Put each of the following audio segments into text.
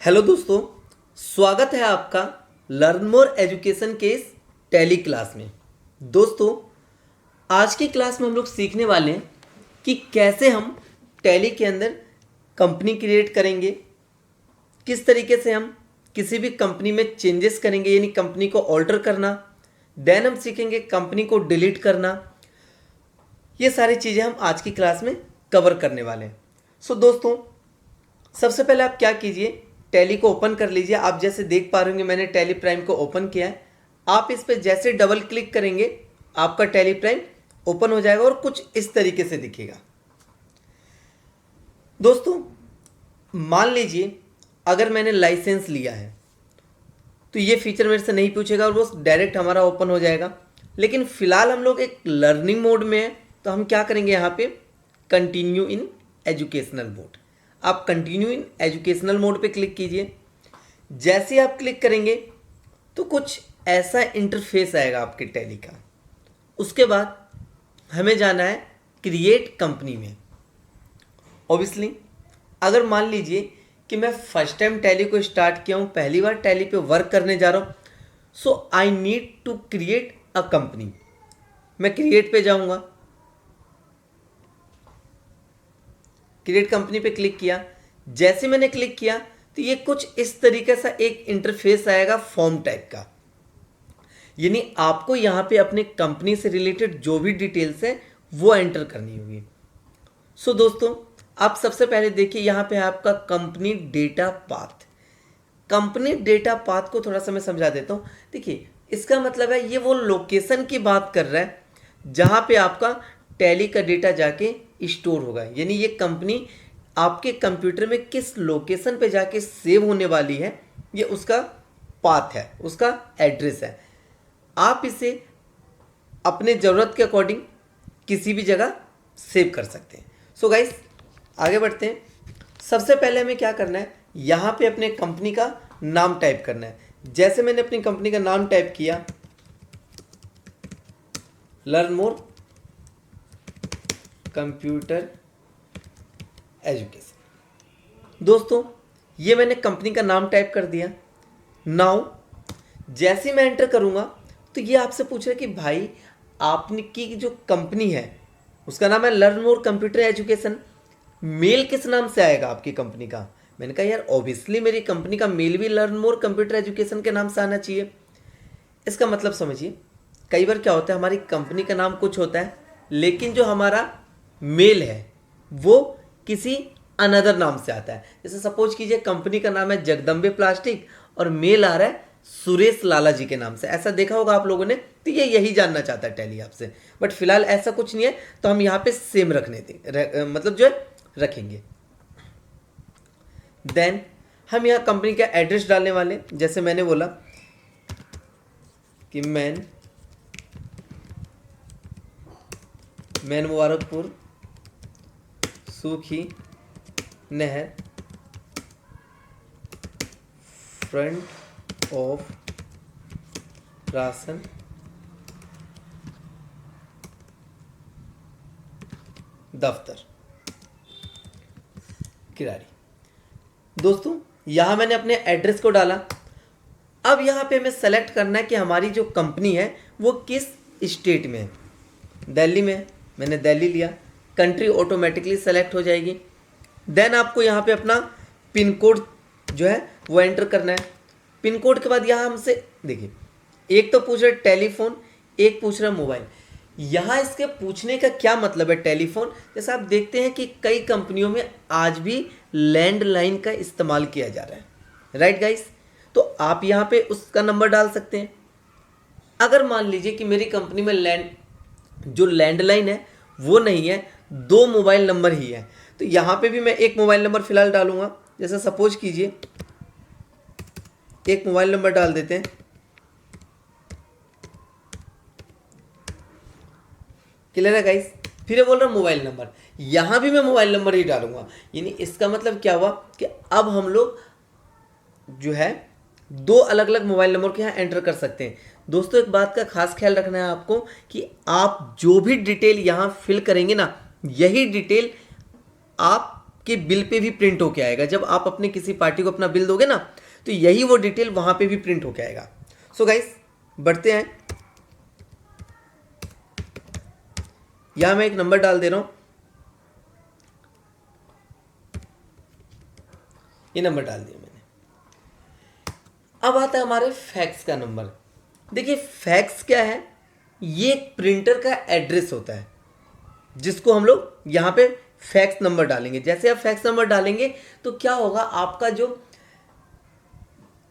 Hello दोस्तों, स्वागत है आपका लर्न मोर एजुकेशन के इस टैली क्लास में। दोस्तों, आज की क्लास में हम लोग सीखने वाले हैं कि कैसे हम टैली के अंदर कंपनी क्रिएट करेंगे, किस तरीके से हम किसी भी कंपनी में चेंजेस करेंगे, यानी कंपनी को ऑल्टर करना। देन हम सीखेंगे कंपनी को डिलीट करना। ये सारी चीज़ें हम आज की क्लास में कवर करने वाले हैं। सो दोस्तों, सबसे पहले आप क्या कीजिए, टैली को ओपन कर लीजिए। आप जैसे देख पा रहे होंगे मैंने टैली प्राइम को ओपन किया है। आप इस पर जैसे डबल क्लिक करेंगे आपका टैली प्राइम ओपन हो जाएगा और कुछ इस तरीके से दिखेगा। दोस्तों, मान लीजिए अगर मैंने लाइसेंस लिया है तो ये फीचर मेरे से नहीं पूछेगा और वो डायरेक्ट हमारा ओपन हो जाएगा। लेकिन फिलहाल हम लोग एक लर्निंग मोड में हैं, तो हम क्या करेंगे, यहाँ पे कंटिन्यू इन एजुकेशनल मोड। आप कंटिन्यू इन एजुकेशनल मोड पे क्लिक कीजिए। जैसे आप क्लिक करेंगे तो कुछ ऐसा इंटरफेस आएगा आपके टैली का। उसके बाद हमें जाना है क्रिएट कंपनी में। ऑब्वियसली अगर मान लीजिए कि मैं फर्स्ट टाइम टैली को स्टार्ट किया हूँ, पहली बार टैली पे वर्क करने जा रहा हूँ, so I need to create a company. मैं क्रिएट पे जाऊँगा, क्रिएट कंपनी पे क्लिक किया। जैसे मैंने क्लिक किया तो ये कुछ इस तरीके से एक इंटरफेस आएगा फॉर्म टाइप का, यानी आपको यहाँ पे अपने कंपनी से रिलेटेड जो भी डिटेल्स है वो एंटर करनी होगी। सो दोस्तों, आप सबसे पहले देखिए यहाँ पे है आपका company data path. Company data path को थोड़ा सा मैं समझा देता हूँ। देखिए, इसका मतलब है ये वो लोकेशन की बात कर रहा है जहाँ पे आपका टैली का डेटा जाके स्टोर होगा, यानी ये कंपनी आपके कंप्यूटर में किस लोकेशन पे जाके सेव होने वाली है, ये उसका पाथ है, उसका एड्रेस है। आप इसे अपने ज़रूरत के अकॉर्डिंग किसी भी जगह सेव कर सकते हैं। सो गाइस, आगे बढ़ते हैं। सबसे पहले हमें क्या करना है, यहाँ पे अपने कंपनी का नाम टाइप करना है। जैसे मैंने अपनी कंपनी का नाम टाइप किया, लर्न मोर कंप्यूटर एजुकेशन। दोस्तों, ये मैंने कंपनी का नाम टाइप कर दिया। नाउ जैसे मैं एंटर करूंगा तो ये आपसे पूछ रहा है कि भाई आपने की जो कंपनी है उसका नाम है learn more computer education, mail किस नाम से आएगा आपकी कंपनी का? मैंने कहा यार ऑब्वियसली मेरी कंपनी का मेल भी लर्न मोर कंप्यूटर एजुकेशन के नाम से आना चाहिए। इसका मतलब समझिए, कई बार क्या होता है, हमारी कंपनी का नाम कुछ होता है लेकिन जो हमारा मेल है वो किसी अनदर नाम से आता है। जैसे सपोज कीजिए कंपनी का नाम है जगदम्बे प्लास्टिक और मेल आ रहा है सुरेश लाला जी के नाम से। ऐसा देखा होगा आप लोगों ने, तो ये यही जानना चाहता है टैली आपसे। बट फिलहाल ऐसा कुछ नहीं है, तो हम यहाँ पे सेम रखने मतलब जो है रखेंगे। देन हम यहाँ कंपनी का एड्रेस डालने वाले। जैसे मैंने बोला कि मैन मुबारकपुर सूखी नहर फ्रंट ऑफ राशन दफ्तर किरारी। दोस्तों, यहाँ मैंने अपने एड्रेस को डाला। अब यहाँ पे हमें सेलेक्ट करना है कि हमारी जो कंपनी है वो किस स्टेट में है। दिल्ली में है, मैंने दिल्ली लिया। कंट्री ऑटोमेटिकली सेलेक्ट हो जाएगी। देन आपको यहाँ पे अपना पिन कोड जो है वो एंटर करना है। पिन कोड के बाद यहाँ हमसे देखिए, एक तो पूछ रहा है टेलीफोन, एक पूछ रहा है मोबाइल। यहाँ इसके पूछने का क्या मतलब है टेलीफोन? जैसे आप देखते हैं कि कई कंपनियों में आज भी लैंडलाइन का इस्तेमाल किया जा रहा है, राइट गाइस? तो आप यहाँ पे उसका नंबर डाल सकते हैं। अगर मान लीजिए कि मेरी कंपनी में लैंडलाइन है वो नहीं है, 2 मोबाइल नंबर ही है, तो यहाँ पे भी मैं एक मोबाइल नंबर फिलहाल डालूंगा। जैसे सपोज कीजिए एक मोबाइल नंबर डाल देते हैं। क्लियर है गाइस? फिर ये बोल रहा मोबाइल नंबर, यहाँ भी मैं मोबाइल नंबर ही डालूंगा। यानी इसका मतलब क्या हुआ कि अब हम लोग जो है 2 अलग अलग मोबाइल नंबर के यहाँ एंटर कर सकते हैं। दोस्तों, एक बात का खास ख्याल रखना है आपको कि आप जो भी डिटेल यहाँ फिल करेंगे ना, यही डिटेल आप आपके बिल पे भी प्रिंट होके आएगा। जब आप अपने किसी पार्टी को अपना बिल दोगे ना, तो यही वो डिटेल वहाँ पे भी प्रिंट होके आएगा। सो गाइस, बढ़ते हैं। यहाँ मैं एक नंबर डाल दे रहा हूँ, ये नंबर डाल दिया मैंने। अब आता है हमारे फैक्स का नंबर। देखिए फैक्स क्या है, ये एक प्रिंटर का एड्रेस होता है जिसको हम लोग यहाँ पे फैक्स नंबर डालेंगे। जैसे आप फैक्स नंबर डालेंगे तो क्या होगा, आपका जो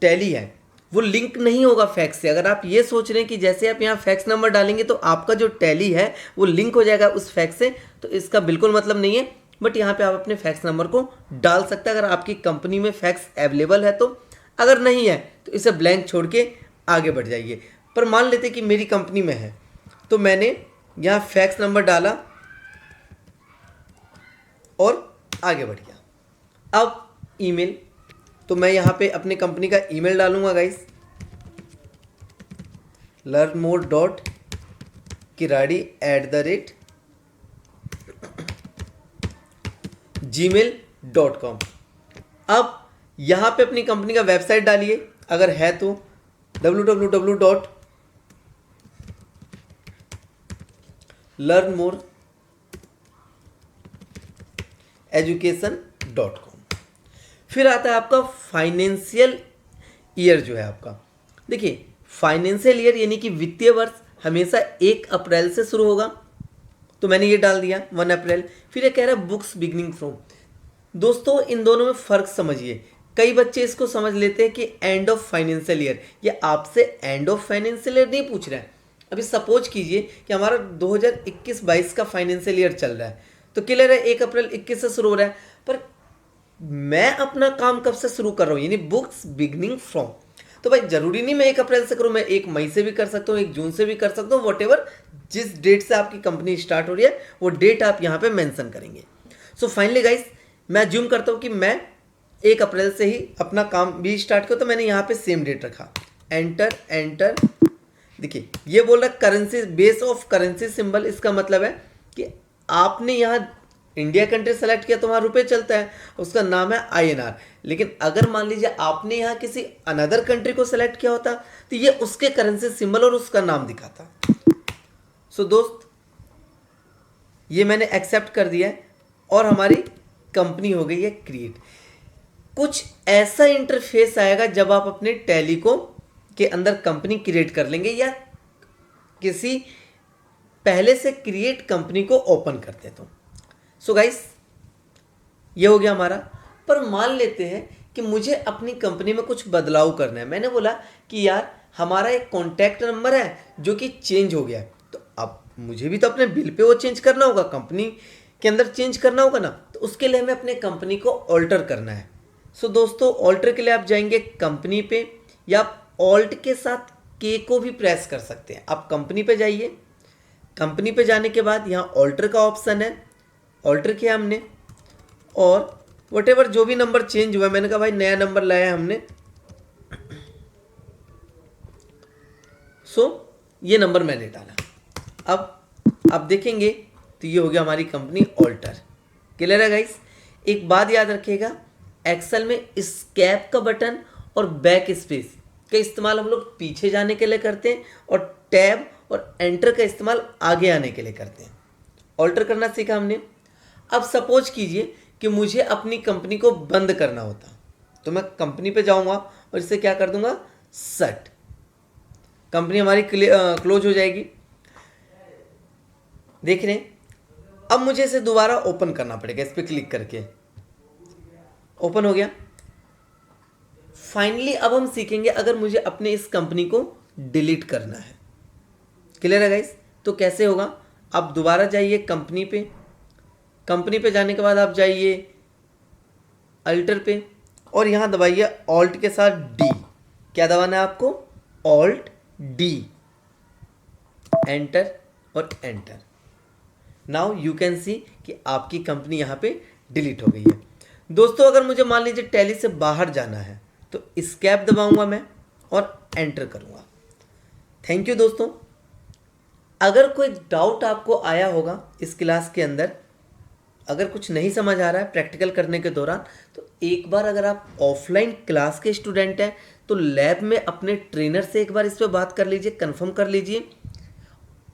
टैली है वो लिंक नहीं होगा फैक्स से। अगर आप ये सोच रहे हैं कि जैसे आप यहाँ फैक्स नंबर डालेंगे तो आपका जो टैली है वो लिंक हो जाएगा उस फैक्स से, तो इसका बिल्कुल मतलब नहीं है। बट यहाँ पे आप अपने फैक्स नंबर को डाल सकते हैं अगर आपकी कंपनी में फैक्स अवेलेबल है तो। अगर नहीं है तो इसे ब्लैंक छोड़ के आगे बढ़ जाइए। पर मान लेते कि मेरी कंपनी में है, तो मैंने यहाँ फैक्स नंबर डाला और आगे बढ़ गया। अब ईमेल, तो मैं यहाँ पे अपने कंपनी का ईमेल डालूंगा गाइस, learnmore.kiradi@gmail.com। अब यहाँ पे अपनी कंपनी का वेबसाइट डालिए, अगर है तो www.learnmoreeducation.com। फिर आता है आपका फाइनेंशियल ईयर जो है आपका। देखिए फाइनेंशियल ईयर यानी कि वित्तीय वर्ष हमेशा 1 अप्रैल से शुरू होगा, तो मैंने ये डाल दिया 1 अप्रैल। फिर ये कह रहा है बुक्स बिगनिंग फ्रॉम। दोस्तों इन दोनों में फ़र्क समझिए। कई बच्चे इसको समझ लेते हैं कि एंड ऑफ फाइनेंशियल ईयर, ये आपसे एंड ऑफ फाइनेंशियल ईयर नहीं पूछ रहा है। अभी सपोज कीजिए कि हमारा 2021-22 का फाइनेंशियल ईयर चल रहा है, तो क्लियर है 1 अप्रैल 21 से शुरू हो रहा है। पर मैं अपना काम कब से शुरू कर रहा हूँ, यानी बुक्स बिगनिंग फ्रॉम। तो भाई जरूरी नहीं मैं 1 अप्रैल से करूँ, मैं 1 मई से भी कर सकता हूँ, 1 जून से भी कर सकता हूँ। वॉट जिस डेट से आपकी कंपनी स्टार्ट हो रही है वो डेट आप यहाँ पे मेंशन करेंगे। सो फाइनली गाइस, मैं अज्यूम करता हूँ कि मैं 1 अप्रैल से ही अपना काम भी स्टार्ट किया, तो मैंने यहाँ पे सेम डेट रखा। Enter enter. देखिए ये बोल रहा है currency base of currency symbol. इसका मतलब है कि आपने यहाँ इंडिया कंट्री सेलेक्ट किया तो वहाँ रुपये चलता है, उसका नाम है INR। लेकिन अगर मान लीजिए आपने यहाँ किसी अनदर कंट्री को सेलेक्ट किया होता तो ये उसके करेंसी सिंबल और उसका नाम दिखाता। सो दोस्त, ये मैंने एक्सेप्ट कर दिया है और हमारी कंपनी हो गई है क्रिएट। कुछ ऐसा इंटरफेस आएगा जब आप अपने टैली को के अंदर कंपनी क्रिएट कर लेंगे या किसी पहले से क्रिएट कंपनी को ओपन करते तो। सो गाइस, ये हो गया हमारा। पर मान लेते हैं कि मुझे अपनी कंपनी में कुछ बदलाव करना है। मैंने बोला कि यार हमारा एक कॉन्टैक्ट नंबर है जो कि चेंज हो गया है, तो अब मुझे भी तो अपने बिल पे वो चेंज करना होगा, कंपनी के अंदर चेंज करना होगा ना। तो उसके लिए हमें अपने कंपनी को ऑल्टर करना है। सो दोस्तों, ऑल्टर के लिए आप जाएंगे कंपनी पे, या आप ऑल्ट के साथ के को भी प्रेस कर सकते हैं। आप कंपनी पे जाइए, कंपनी पे जाने के बाद यहाँ ऑल्टर का ऑप्शन है, ऑल्टर किया हमने और वटेवर जो भी नंबर चेंज हुआ, मैंने कहा भाई नया नंबर लाया है हमने, सो ये नंबर मैंने डाला। अब आप देखेंगे तो ये हो गया हमारी कंपनी ऑल्टर। क्लियर है गाइस? एक बात याद रखिएगा, एक्सेल में एस्केप का बटन और बैक स्पेस का इस्तेमाल हम लोग पीछे जाने के लिए करते हैं और टैब और एंटर का इस्तेमाल आगे आने के लिए करते हैं। ऑल्टर करना सीखा हमने। अब सपोज कीजिए कि मुझे अपनी कंपनी को बंद करना होता, तो मैं कंपनी पे जाऊंगा और इसे क्या कर दूंगा, शट। कंपनी हमारी क्लोज हो जाएगी। देख रहे हैं? अब मुझे इसे दोबारा ओपन करना पड़ेगा, इस पर क्लिक करके ओपन हो गया। फाइनली अब हम सीखेंगे अगर मुझे अपने इस कंपनी को डिलीट करना है। क्लियर है गाइस? तो कैसे होगा, आप दोबारा जाइए कंपनी पे, कंपनी पे जाने के बाद आप जाइए अल्टर पे और यहां दबाइए ऑल्ट के साथ डी। क्या दबाना है आपको, ऑल्ट डी, एंटर और enter. Now you can see कि आपकी कंपनी यहां पे डिलीट हो गई है। दोस्तों अगर मुझे मान लीजिए टैली से बाहर जाना है तो एस्केप दबाऊंगा मैं और एंटर करूंगा। थैंक यू दोस्तों। अगर कोई डाउट आपको आया होगा इस क्लास के अंदर अगर कुछ नहीं समझ आ रहा है प्रैक्टिकल करने के दौरान, तो एक बार अगर आप ऑफलाइन क्लास के स्टूडेंट हैं तो लैब में अपने ट्रेनर से एक बार इस पर बात कर लीजिए, कंफर्म कर लीजिए।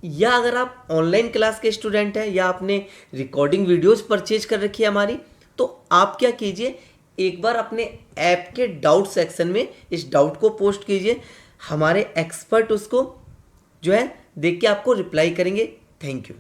या अगर आप ऑनलाइन क्लास के स्टूडेंट हैं या आपने रिकॉर्डिंग वीडियोस परचेज कर रखी है हमारी, तो आप क्या कीजिए, एक बार अपने ऐप के डाउट सेक्शन में इस डाउट को पोस्ट कीजिए। हमारे एक्सपर्ट उसको जो है देख के आपको रिप्लाई करेंगे। Thank you.